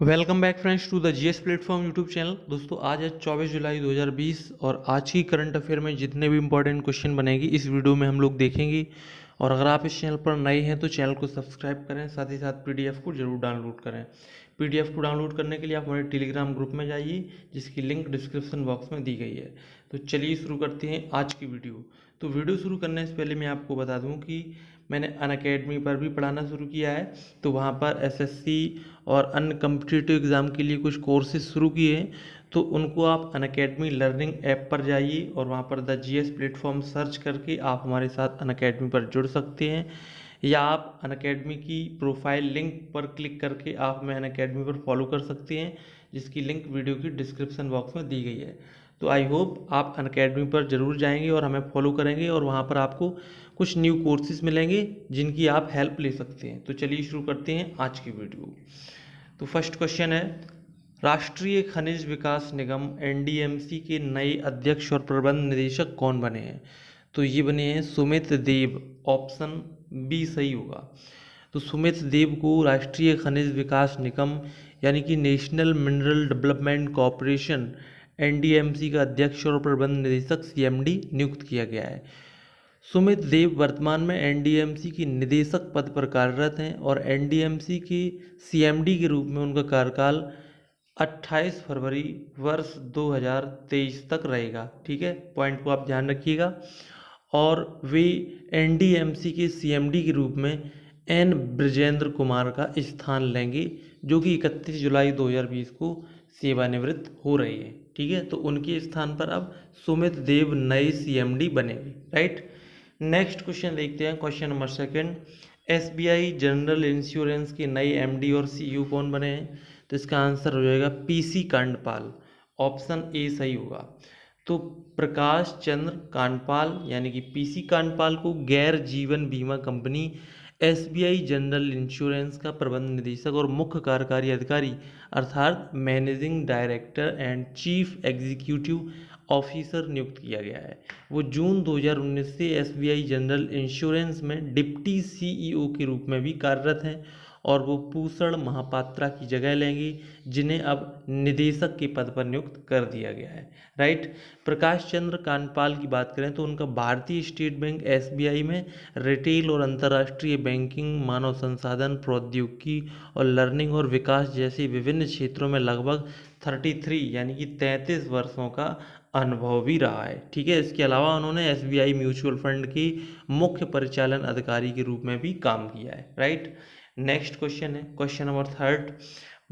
Welcome back friends to the GS platform YouTube channel. दोस्तों आज है 24 जुलाई 2020 और आज की करंट अफेयर में जितने भी इंपॉर्टेंट क्वेश्चन बनेगी इस वीडियो में हम लोग देखेंगे। और अगर आप इस चैनल पर नए हैं तो चैनल को सब्सक्राइब करें, साथ ही साथ पीडीएफ को जरूर डाउनलोड करें। पीडीएफ को डाउनलोड करने के लिए आप हमारे टेलीग्राम ग्रुप में जाइए, जिसकी लिंक डिस्क्रिप्शन बॉक्स में दी गई है। तो चलिए शुरू करते हैं आज की वीडियो। तो वीडियो शुरू करने से पहले मैं आपको बता दूं कि मैंने अनअकैडमी पर भी पढ़ाना शुरू किया है। तो वहाँ पर एसएससी और अन्य कम्पिटिटिव एग्ज़ाम के लिए कुछ कोर्सेज शुरू किए हैं। तो उनको आप अनअकैडमी लर्निंग ऐप पर जाइए और वहाँ पर द जीएस प्लेटफॉर्म सर्च करके आप हमारे साथ अनअकैडमी पर जुड़ सकते हैं, या आप अनअकैडमी की प्रोफाइल लिंक पर क्लिक करके आप हमें अनअकैडमी पर फॉलो कर सकते हैं, जिसकी लिंक वीडियो की डिस्क्रिप्शन बॉक्स में दी गई है। तो आई होप आप अनअकैडमी पर ज़रूर जाएंगे और हमें फॉलो करेंगे, और वहाँ पर आपको कुछ न्यू कोर्सेज मिलेंगे जिनकी आप हेल्प ले सकते हैं। तो चलिए शुरू करते हैं आज की वीडियो। तो फर्स्ट क्वेश्चन है, राष्ट्रीय खनिज विकास निगम एनडीएमसी के नए अध्यक्ष और प्रबंध निदेशक कौन बने हैं? तो ये बने हैं सुमित देव। ऑप्शन बी सही होगा। तो सुमित देव को राष्ट्रीय खनिज विकास निगम यानी कि national mineral development corporation NDMC का अध्यक्ष और प्रबंध निदेशक सीएमडी नियुक्त किया गया है। सुमित देव वर्तमान में एनडीएमसी की निदेशक पद पर कार्यरत हैं और एनडीएमसी के सीएमडी के रूप में उनका कार्यकाल 28 फरवरी वर्ष 2023 तक रहेगा। ठीक है, पॉइंट को आप ध्यान रखिएगा। और वे एनडीएमसी के सीएमडी के रूप में एन ब्रजेंद्र कुमार का स्थान लेंगे, जो कि 31 जुलाई 2020 को सेवानिवृत्त हो रही है। ठीक है, तो उनके स्थान पर अब सुमित देव नए सीएमडी बनेंगे। राइट, नेक्स्ट क्वेश्चन देखते हैं। Question number second, SBI general insurance के नए एमडी और सीईओ कौन बने हैं? तो इसका आंसर हो जाएगा पीसी कांडपाल। ऑप्शन ए सही होगा। तो प्रकाश चंद्र कांडपाल यानी कि पीसी कांडपाल को गैर जीवन बीमा कंपनी एसबीआई जनरल इंश्योरेंस का प्रबंध निदेशक और मुख्य कार्यकारी अधिकारी अर्थात managing director and chief executive officer नियुक्त किया गया है। वो जून 2019 से एसबीआई जनरल इंश्योरेंस में डिप्टी सीईओ के रूप में भी कार्यरत हैं, और वो पूषण महापात्रा की जगह लेंगी, जिन्हें अब निदेशक के पद पर नियुक्त कर दिया गया है। राइट, प्रकाश चंद्र कांडपाल की बात करें तो उनका भारतीय स्टेट बैंक एसबीआई में रिटेल और अंतर्राष्ट्रीय बैंकिंग, मानव संसाधन, प्रौद्योगिकी और लर्निंग और विकास जैसे विभिन्न क्षेत्रों में लगभग 33 यानी कि 33 वर्षों का अनुभव भी रहा है। ठीक है, इसके अलावा उन्होंने एसबीआई म्यूचुअल फंड की मुख्य परिचालन अधिकारी के रूप में भी काम किया है। राइट, नेक्स्ट क्वेश्चन है क्वेश्चन नंबर थर्ड,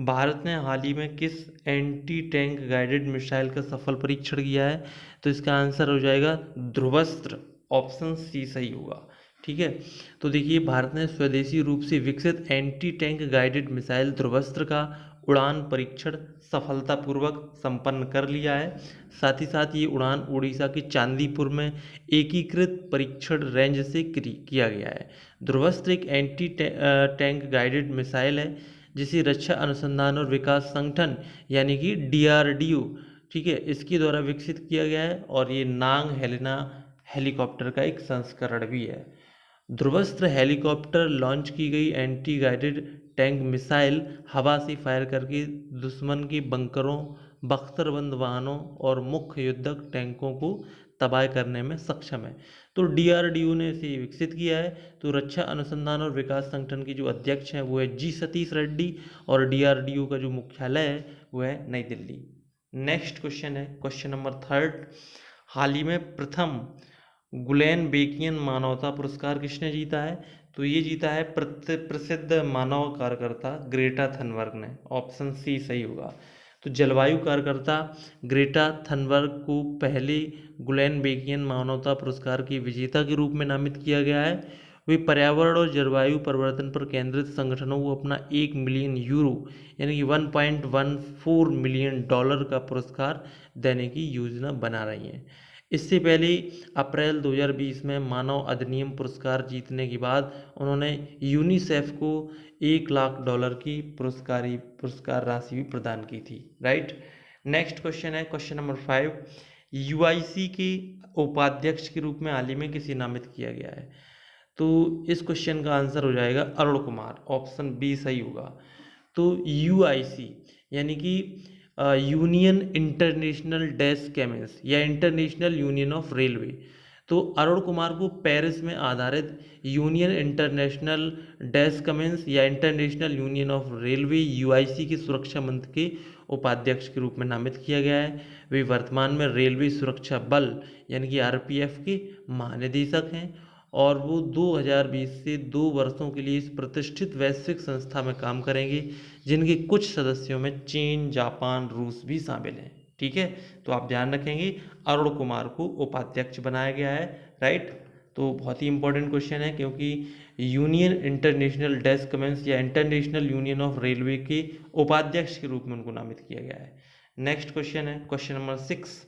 भारत ने हाल ही में किस एंटी टैंक गाइडेड मिसाइल का सफल परीक्षण किया है? तो इसका आंसर हो जाएगा ध्रुवस्त्र। ऑप्शन सी सही होगा। ठीक है, तो देखिए भारत ने स्वदेशी रूप से विकसित anti tank guided missile Dhruvastra का उड़ान परीक्षण सफलतापूर्वक संपन्न कर लिया है। साथ ही साथ ये उड़ान उड़ीसा के चांदीपुर में एकीकृत परीक्षण रेंज से किया गया है। ध्रुवस्त्र एक एंटी टैंक गाइडेड मिसाइल है, जिसे रक्षा अनुसंधान और विकास संगठन यानी कि डीआरडीओ, ठीक है, इसके द्वारा विकसित किया गया है, और ये नांग हेलेना हेलीकॉप्टर का एक संस्करण भी है। ध्रुवस्त्र हेलीकॉप्टर लॉन्च की गई एंटी गाइडेड टैंक मिसाइल हवा से फायर करके दुश्मन के बंकरों, बख्तरबंद वाहनों और मुख्य युद्धक टैंकों को तबाह करने में सक्षम है। तो डीआरडीओ ने इसे विकसित किया है। तो रक्षा अनुसंधान और विकास संगठन के जो अध्यक्ष हैं वो है जी सतीश रेड्डी, और डीआरडीओ का जो मुख्यालय है वो है नई दिल्ली। नेक्स्ट क्वेश्चन है क्वेश्चन नंबर थर्ड, हाल ही में प्रथम गुलेन बेकियन मानवता पुरस्कार किसने जीता है? तो ये जीता है प्रसिद्ध मानव कार्यकर्ता ग्रेटा थनबर्ग ने। ऑप्शन सी सही होगा। तो जलवायु कार्यकर्ता ग्रेटा थनबर्ग को पहले गुलेन बेकियन मानवता पुरस्कार की विजेता के रूप में नामित किया गया है। वे पर्यावरण और जलवायु परिवर्तन पर केंद्रित संगठनों को अपना 1 मिलियन यूरो यानी कि $1.14 मिलियन का पुरस्कार देने की योजना बना रही हैं। इससे पहले अप्रैल 2020 में मानव अधिनियम पुरस्कार जीतने के बाद उन्होंने यूनिसेफ को $1 लाख की पुरस्कार राशि भी प्रदान की थी। राइट, नेक्स्ट क्वेश्चन है क्वेश्चन नंबर 5, यूआईसी के उपाध्यक्ष के रूप में हाल ही में किसे नामित किया गया है? तो इस क्वेश्चन का आंसर हो जाएगा अरुण कुमार। ऑप्शन बी सही होगा। तो यूआईसी यानी कि यूनियन इंटरनेशनल डेस्क केमिस्ट या इंटरनेशनल यूनियन ऑफ रेलवे। तो अरुण कुमार को पेरिस में आधारित यूनियन इंटरनेशनल डेस्क कमेंस या international union of railway UIC के सुरक्षा मंत्र के उपाध्यक्ष के रूप में नामित किया गया है। वे वर्तमान में रेलवे सुरक्षा बल यानी कि आरपीएफ के महानिदेशक हैं और वो 2020 से 2 वर्षों के लिए इस प्रतिष्ठित वैश्विक संस्था में काम करेंगे, जिनके कुछ सदस्यों में चीन, जापान, रूस भी शामिल हैं। ठीक है, तो आप ध्यान रखेंगे अरुण कुमार को उपाध्यक्ष बनाया गया है। राइट, तो बहुत ही इंपॉर्टेंट क्वेश्चन है क्योंकि यूनियन इंटरनेशनल डेस्क कमेंस या इंटरनेशनल यूनियन ऑफ रेलवे के उपाध्यक्ष के रूप में उनको नामित किया गया है। नेक्स्ट क्वेश्चन है question number 6,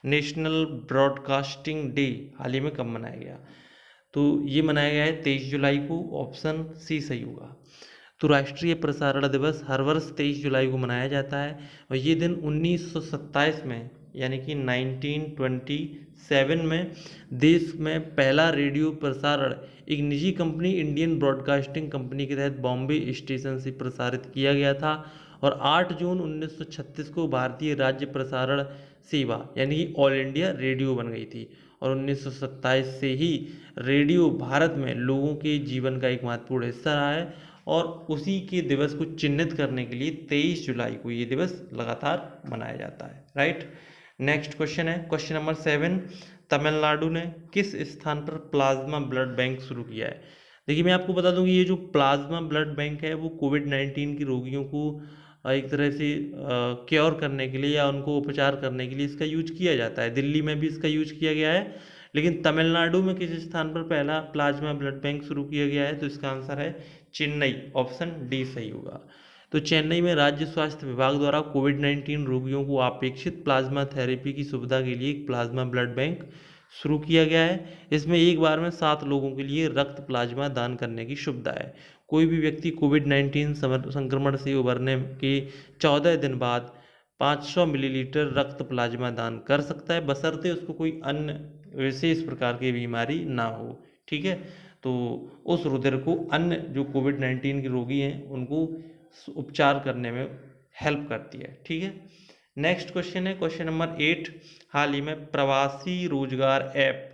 National Broadcasting Day हाल ही में कब मनाया गया? तो ये मनाया गया है 23 जुलाई को, ऑप्शन सी सही होगा। तो राष्ट्रीय प्रसारण दिवस हर वर्ष 23 जुलाई को मनाया जाता है और ये दिन 1927 में यानी कि 1927 में देश में पहला रेडियो प्रसारण एक निजी कंपनी इंडियन ब्रॉडकास्टिंग कंपनी के तहत बॉम्बे स्टेशन से प्रसारित किया गया था और 8 जून 1936 को भारतीय राज्य प्रसारण सेवा यानी कि ऑल इंडिया रेडियो बन गई थी और 1927 से ही रेडियो भारत में लोगों के जीवन का एक महत्वपूर्ण हिस्सा रहा है और उसी के दिवस को चिन्हित करने के लिए 23 जुलाई को ये दिवस लगातार मनाया जाता है। राइट, नेक्स्ट क्वेश्चन है क्वेश्चन नंबर 7, तमिलनाडु ने किस स्थान पर प्लाज्मा ब्लड बैंक शुरू किया है? देखिए मैं आपको बता दूं कि ये जो प्लाज्मा ब्लड बैंक है वो कोविड-19 के रोगियों को एक तरह से क्योर करने के लिए या उनको उपचार करने के लिए इसका यूज किया जाता है। दिल्ली में भी इसका यूज किया गया है, लेकिन तमिलनाडु में किस स्थान पर पहला प्लाज्मा ब्लड बैंक शुरू किया गया है? तो इसका आंसर है चेन्नई, ऑप्शन डी सही होगा। तो चेन्नई में राज्य स्वास्थ्य विभाग द्वारा कोविड-19 रोगियों को अपेक्षित प्लाज्मा थेरेपी की सुविधा के लिए एक प्लाज्मा ब्लड बैंक शुरू किया गया है। इसमें एक बार में 7 लोगों के लिए रक्त प्लाज्मा दान करने की सुविधा है। कोई भी व्यक्ति कोविड-19 संक्रमण से उबरने के 14 दिन बाद 500 मिलीलीटर रक्त प्लाज्मा दान कर सकता है, बशर्ते उसको कोई अन्य विशेष प्रकार की बीमारी ना हो। ठीक है, तो उस रुधिर को अन्य जो कोविड-19 के रोगी हैं उनको उपचार करने में हेल्प करती है। ठीक है, नेक्स्ट क्वेश्चन है क्वेश्चन नंबर 8, हाल ही में प्रवासी रोजगार ऐप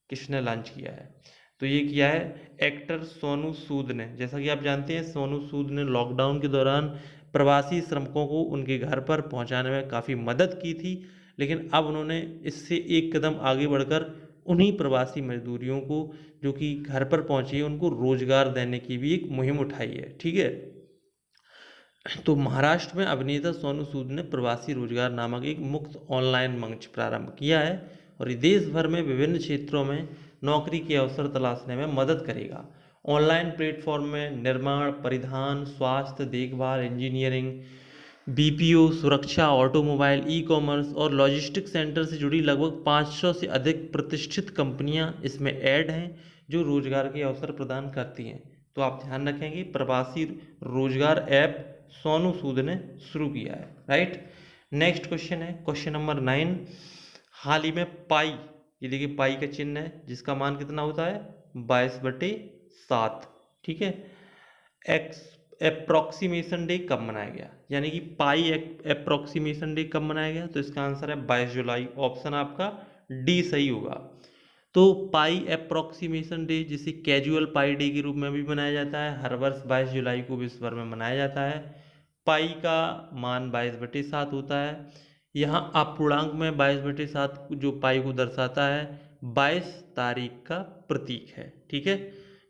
किसने लॉन्च किया है? तो ये किया है एक्टर सोनू सूद ने। जैसा कि आप जानते हैं सोनू सूद ने लॉकडाउन के दौरान प्रवासी श्रमिकों को उनके घर पर पहुंचाने में काफ़ी मदद की थी, लेकिन अब उन्होंने इससे एक कदम आगे बढ़कर उन्हीं प्रवासी मजदूरियों को जो कि घर पर पहुंचे उनको रोजगार देने की भी एक मुहिम उठाई है। ठीक है, तो महाराष्ट्र में अभिनेता सोनू सूद ने प्रवासी रोजगार नामक एक मुफ्त ऑनलाइन मंच प्रारंभ किया है और ये देश भर में विभिन्न क्षेत्रों में नौकरी के अवसर तलाशने में मदद करेगा। ऑनलाइन प्लेटफॉर्म में निर्माण, परिधान, स्वास्थ्य देखभाल, इंजीनियरिंग, बीपीओ, सुरक्षा, ऑटोमोबाइल, ई कॉमर्स और लॉजिस्टिक सेंटर से जुड़ी लगभग 500 से अधिक प्रतिष्ठित कंपनियां इसमें ऐड हैं जो रोजगार के अवसर प्रदान करती हैं। तो आप ध्यान रखेंगे प्रवासी रोजगार ऐप सोनू सूद ने शुरू किया है। राइट, नेक्स्ट क्वेश्चन है क्वेश्चन नंबर 9, हाल ही में पाई, ये देखिए पाई का चिन्ह है जिसका मान कितना होता है 22/7। ठीक है, एक्स अप्रोक्सीमेशन डे कब मनाया गया? यानी कि पाई अप्रोक्सीमेशन डे कब मनाया गया? तो इसका आंसर है 22 जुलाई, ऑप्शन आपका डी सही होगा। तो पाई अप्रोक्सीमेशन डे जिसे कैजुअल पाई डे के रूप में भी मनाया जाता है, हर वर्ष 22 जुलाई को विश्व भर में मनाया जाता है। पाई का मान 22/7 होता है। यहाँ अपूर्णांक में 22/7 जो पाई को दर्शाता है 22 तारीख का प्रतीक है। ठीक है,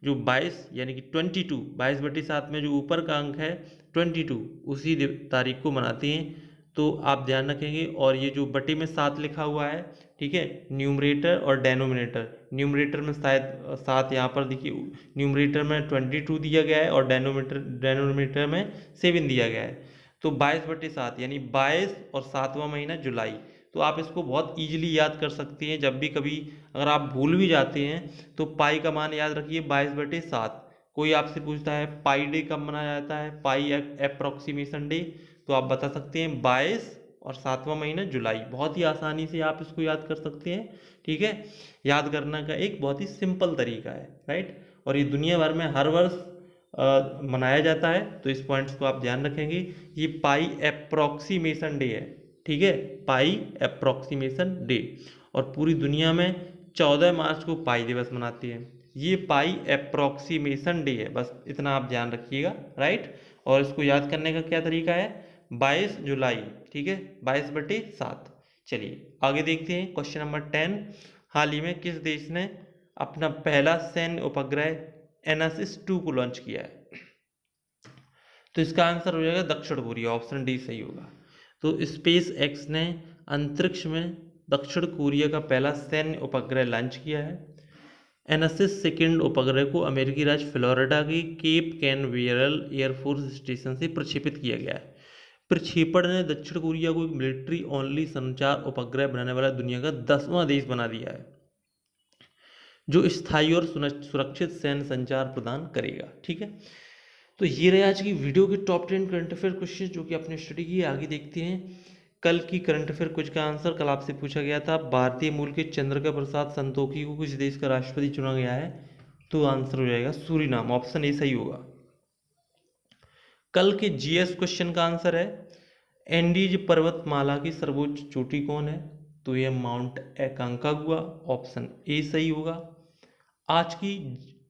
जो 22 यानी कि 22, 22/7 में जो ऊपर का अंक है 22 उसी तारीख को मनाते हैं। तो आप ध्यान रखेंगे और ये जो बटे में 7 लिखा हुआ है, ठीक है, न्यूमरेटर और डेनोमिनेटर, न्यूमरेटर में शायद 7 यहाँ पर देखिए, न्यूमरेटर में 22 दिया गया है और डेनोमिनेटर में 7 दिया गया है। तो 22/7 यानी 22 और 7वां महीना जुलाई। तो आप इसको बहुत ईजिली याद कर सकते हैं। जब भी कभी अगर आप भूल भी जाते हैं तो पाई का मान याद रखिए 22/7। कोई आपसे पूछता है पाई डे कब मनाया जाता है, पाई अप्रोक्सीमेशन डे, तो आप बता सकते हैं 22 और 7वां महीना जुलाई। बहुत ही आसानी से आप इसको याद कर सकते हैं। ठीक है, याद करने का एक बहुत ही सिंपल तरीका है। राइट, और ये दुनिया भर में हर वर्ष मनाया जाता है, तो इस पॉइंट्स को आप ध्यान रखेंगे। ये पाई अप्रोक्सीमेशन डे है, ठीक है, पाई अप्रोक्सीमेशन डे। और पूरी दुनिया में 14 मार्च को पाई दिवस मनाती है। ये पाई अप्रोक्सीमेशन डे है, बस इतना आप ध्यान रखिएगा, राइट। और इसको याद करने का क्या तरीका है, 22 जुलाई, ठीक है, 22/7। चलिए आगे देखते हैं क्वेश्चन नंबर 10। हाल ही में किस देश ने अपना पहला सैन्य उपग्रह एनासिस-2 को लॉन्च किया है? तो इसका आंसर हो जाएगा दक्षिण कोरिया, ऑप्शन डी सही होगा। तो स्पेस एक्स ने अंतरिक्ष में दक्षिण कोरिया का पहला सैन्य उपग्रह लॉन्च किया है। एनासिस सेकेंड उपग्रह को अमेरिकी राज्य फ्लोरिडा की केप कैनवेरल एयरफोर्स स्टेशन से प्रक्षेपित किया गया है। प्रक्षेपण ने दक्षिण कोरिया को एक मिलिट्री ओनली संचार उपग्रह बनाने वाला दुनिया का 10वां देश बना दिया है, जो स्थायी और सुरक्षित सैन्य संचार प्रदान करेगा, ठीक है। तो ये रहे आज की वीडियो के टॉप 10 करंट अफेयर क्वेश्चन जो कि आपने स्टडी किए। आगे देखते हैं कल की करंट अफेयर कुछ का आंसर। कल आपसे पूछा गया था भारतीय मूल के चंद्रिका प्रसाद संतोखी को किस देश का राष्ट्रपति चुना गया है? तो आंसर हो जाएगा सूरीनाम, ऑप्शन ए सही होगा। कल के जीएस क्वेश्चन का आंसर है एंडीज पर्वतमाला की सर्वोच्च चोटी कौन है? तो यह माउंट एकांकागुआ, ऑप्शन ए सही होगा। आज की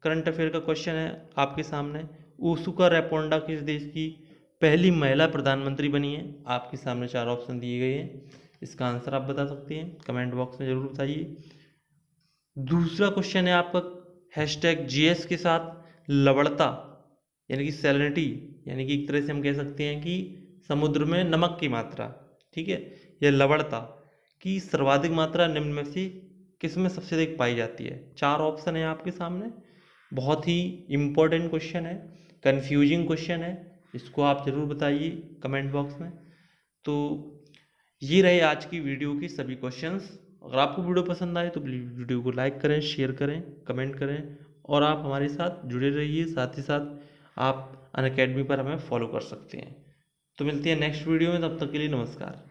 करंट अफेयर का क्वेश्चन है आपके सामने, उर्सुला रैपोंडा किस देश की पहली महिला प्रधानमंत्री बनी है? आपके सामने 4 ऑप्शन दिए गए हैं, इसका आंसर आप बता सकते हैं, कमेंट बॉक्स में जरूर बताइए। दूसरा क्वेश्चन है आपका हैशटैग जीएस के साथ लवणता यानी कि सैलिनिटी, यानी कि एक तरह से हम कह सकते हैं कि समुद्र में नमक की मात्रा, ठीक है, या लवणता की सर्वाधिक मात्रा निम्न में से किस में सबसे अधिक पाई जाती है? 4 ऑप्शन है आपके सामने। बहुत ही इम्पोर्टेंट क्वेश्चन है, कंफ्यूजिंग क्वेश्चन है, इसको आप जरूर बताइए कमेंट बॉक्स में। तो ये रहे आज की वीडियो की सभी क्वेश्चंस। अगर आपको वीडियो पसंद आए तो प्लीज़ वीडियो को लाइक करें, शेयर करें, कमेंट करें और आप हमारे साथ जुड़े रहिए। साथ ही साथ आप अनअकैडमी पर हमें फॉलो कर सकते हैं। तो मिलते हैं नेक्स्ट वीडियो में, तब तक के लिए नमस्कार।